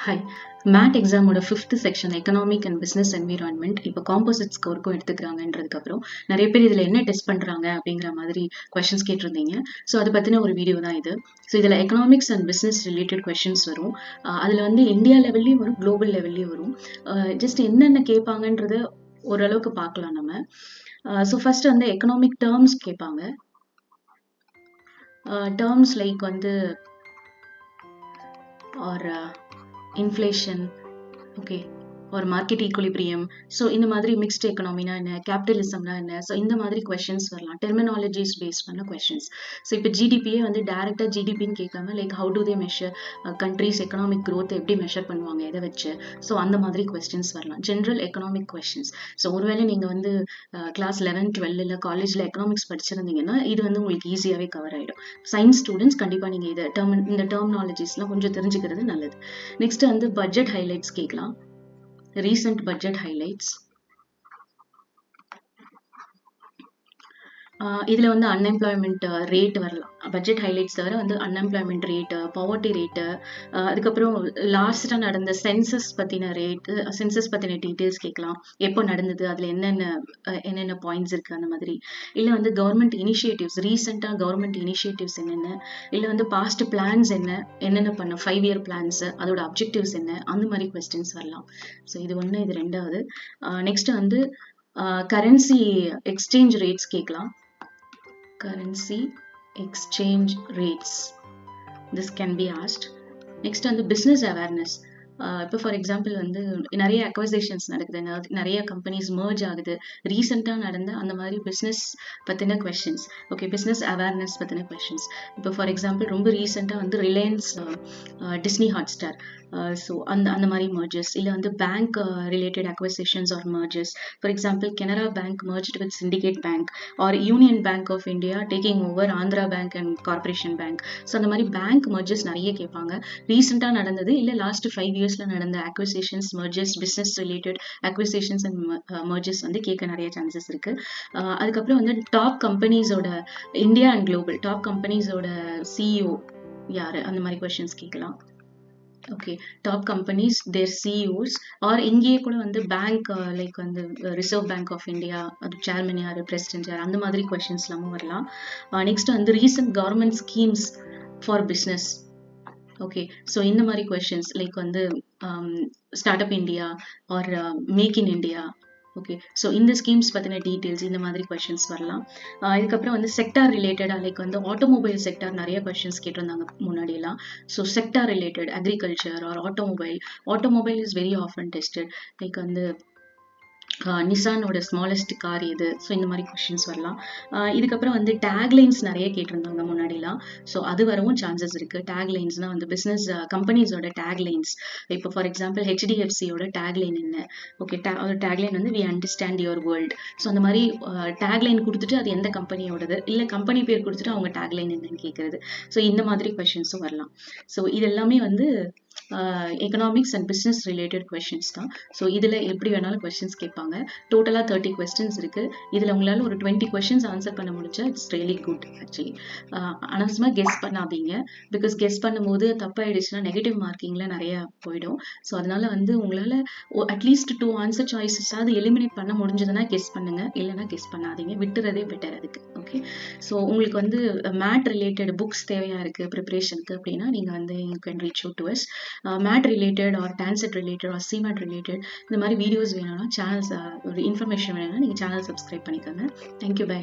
Hi. MAT எக்ஸாமோட 5th section economic and business environment இப்போ composite ஸ்கோருக்கும் எடுத்துக்கிறாங்கன்றதுக்கப்புறம் நிறைய பேர் இதில் என்ன டெஸ்ட் பண்ணுறாங்க அப்படிங்கிற மாதிரி கொஷின்ஸ் கேட்டிருந்தீங்க. ஸோ அதை பற்றின ஒரு வீடியோ தான் இது. ஸோ இதில் economics and business related questions வரும். அதில் வந்து இந்தியா லெவல்லையும் வரும், குளோபல் லெவல்லையும் வரும். ஜஸ்ட் என்னென்ன கேட்பாங்கன்றத ஓரளவுக்கு பார்க்கலாம் நம்ம. ஸோ ஃபர்ஸ்ட் வந்து எக்கனாமிக் டேர்ம்ஸ் கேட்பாங்க. டேர்ம்ஸ் லைக் வந்து or inflation, okay, or market equilibrium. So இந்த மாதிரி mixed economy-னா என்ன, capitalism-னா என்ன, so இந்த மாதிரி questions வரலாம். terminologies based பண்ண questions. so இப்போ GDP-யே வந்து டைரக்டா GDP-ன்னு கேட்காம like how do they measure countries economic growth எப்படி measure பண்ணுவாங்க எதை வச்சு, so அந்த மாதிரி questions வரலாம். general economic questions. so ஒருவேளை நீங்க வந்து கிளாஸ் 11 12 இல்ல காலேஜ்ல எக்கனாமிக்ஸ் படிச்சிருந்தீங்கன்னா இது வந்து உங்களுக்கு ஈஸியாவே கவர் ஆயிடும். சயின்ஸ் ஸ்டூடெண்ட்ஸ் கண்டிப்பா நீங்க இந்த டெர்மினாலஜிஸ்லாம் கொஞ்சம் தெரிஞ்சுக்கிறது நல்லது. நெக்ஸ்ட் வந்து பட்ஜெட் ஹைலைட்ஸ் கேட்கலாம். recent budget highlights. இதுல வந்து அன்எம்ப்ளாய்மெண்ட் ரேட் வரலாம். பட்ஜெட் ஹைலைட்ஸ் தவிர வந்து அன்எம்ப்ளாய்மெண்ட் ரேட்டு, பவர்ட்டி ரேட்டு, அதுக்கப்புறம் லாஸ்டா நடந்த சென்சஸ் பத்தின டீட்டெயில்ஸ் கேட்கலாம். எப்போ நடந்தது, அதுல என்னென்ன பாயிண்ட்ஸ் இருக்கு அந்த மாதிரி. இல்ல வந்து கவர்மெண்ட் இனிஷியேட்டிவ்ஸ், ரீசெண்டா கவர்மெண்ட் இனிஷியேட்டிவ்ஸ் என்னென்ன, இல்ல வந்து பாஸ்ட் பிளான்ஸ் என்னென்ன பண்ண 5 year பிளான்ஸ், அதோட அப்ஜெக்டிவ்ஸ் என்ன, அந்த மாதிரி கொஸ்டின்ஸ் வரலாம். ஸோ இது ஒன்று, இது ரெண்டாவது. நெக்ஸ்ட் வந்து கரன்சி எக்ஸ்சேஞ்ச் ரேட்ஸ் கேட்கலாம். currency exchange rates, this can be asked. next வந்து business awareness. இப்போ ஃபார் எக்ஸாம்பிள் வந்து நிறைய அக்வசேஷன்ஸ் நடக்குது, நிறைய கம்பெனிஸ் மர்ஜ் ஆகுது, ரீசெண்டாக நடந்த அந்த மாதிரி பிஸ்னஸ் பற்றின கொஷின்ஸ். ஓகே, பிஸ்னஸ் அவேர்னஸ் பற்றின கொஷின்ஸ். இப்போ ஃபார் எக்ஸாம்பிள் ரொம்ப ரீசெண்டாக வந்து ரிலையன்ஸ் டிஸ்னி ஹாட்ஸ்டார், ஸோ அந்த மாதிரி மர்ஜஸ், இல்லை வந்து bank related acquisitions or mergers. For example Canara Bank merged with Syndicate Bank, or Union Bank of India taking over Andhra Bank and Corporation Bank. So அந்த மாதிரி பேங்க் மர்ஜஸ் நிறைய கேட்பாங்க. ரீசெண்டாக நடந்தது இல்லை லாஸ்ட் 5 years நடந்த acquisitions, mergers, business related acquisitions and mergers வந்து கேட்க நிறைய சான்சஸ் இருக்கு. அதுக்கப்புறம் வந்து டாப் கம்பெனிஸோட இந்தியா அண்ட் குளோபல் டாப் கம்பெனிஸோட சிஇஓ யாரு, அந்த மாதிரி கொஸ்டின்ஸ் கேட்கலாம். Okay, top companies, their CEOs, or இங்கேயே கூட வந்து பேங்க் லைக் வந்து ரிசர்வ் பேங்க் ஆஃப் இந்தியா, அது சேர்மன் யாரு, பிரசிடென்ட் யார், அந்த மாதிரி கொஸ்டின்ஸ் எல்லாமும் வரலாம். நெக்ஸ்ட் வந்து recent government schemes for business. Okay, so இந்த மாதிரி கொஸ்டின்ஸ் லைக் வந்து start up India or make in India. Okay, so இந்த ஸ்கீம்ஸ் பற்றின டீட்டெயில்ஸ், இந்த மாதிரி கொஸ்டின்ஸ் வரலாம். இதுக்கப்புறம் வந்து செக்டார் ரிலேட்டடாக லைக் வந்து ஆட்டோமொபைல் செக்டார் நிறைய கொஸ்டின்ஸ் கேட்டிருந்தாங்க முன்னாடியெல்லாம். So sector related agriculture or automobile is very often tested. Like வந்து நிசானோட ஸ்மாலஸ்ட் கார் எது, ஸோ இந்த மாதிரி கொஸ்டின்ஸ் வரலாம். இதுக்கப்புறம் வந்து டேக்லைன்ஸ் நிறைய கேட்டிருந்தாங்க முன்னாடிலாம். ஸோ அது வரவும் சான்சஸ் இருக்கு. டேக்லைன்ஸ்னா வந்து பிஸ்னஸ் கம்பெனிஸோட டேக்லைன்ஸ். இப்போ ஃபார் எக்ஸாம்பிள் ஹெச்டிஎஃப்சியோட டேக்லைன் என்ன, ஓகே, டேக்லைன் வந்து we understand your world. So அந்த மாதிரி டேக்லைன் கொடுத்துட்டு அது எந்த கம்பெனியோடது, இல்லை கம்பெனி பேர் கொடுத்துட்டு அவங்க டேக்லைன் என்னன்னு கேட்கறது. ஸோ இந்த மாதிரி கொஸ்டின்ஸும் வரலாம். ஸோ இது எல்லாமே வந்து economics and business related questions தான். ஸோ இதில் எப்படி வேணாலும் கொஸ்டின்ஸ் கேட்பாங்க. டோட்டலாக 30 கொஸ்டின்ஸ் இருக்கு. இதில் உங்களால் ஒரு 20 கொஸ்டின்ஸ் ஆன்சர் பண்ண முடிஞ்சா இட்ஸ் ரியலி குட். ஆக்சுவலி அனவசமாக கெஸ் பண்ணாதீங்க. பிகாஸ் கெஸ் பண்ணும்போது தப்பாயிடுச்சுன்னா நெகட்டிவ் மார்க்கிங்ல நிறைய போயிடும். ஸோ அதனால வந்து உங்களால் அட்லீஸ்ட் 2 ஆன்சர் சாய்ஸஸாவது எலிமினேட் பண்ண முடிஞ்சதுன்னா கெஸ் பண்ணுங்க, இல்லைன்னா கெஸ் பண்ணாதீங்க, விட்டுறதே பெட்டர் அதுக்கு. ஓகே, ஸோ உங்களுக்கு வந்து மேட் ரிலேட்டட் புக்ஸ் தேவையா இருக்கு ப்ரிப்பரேஷனுக்கு அப்படின்னா நீங்கள் வந்து you can reach out to us. MAT related or TANCET related or CMAT related இந்த மாதிரி வீடியோஸ் வேணும்னா சேனல்ஸ் ஒரு இன்ஃபர்மேஷன் வேணும்னா நீங்கள் சேனல் சப்ஸ்கிரைப் பண்ணிக்கோங்க. Thank you, by.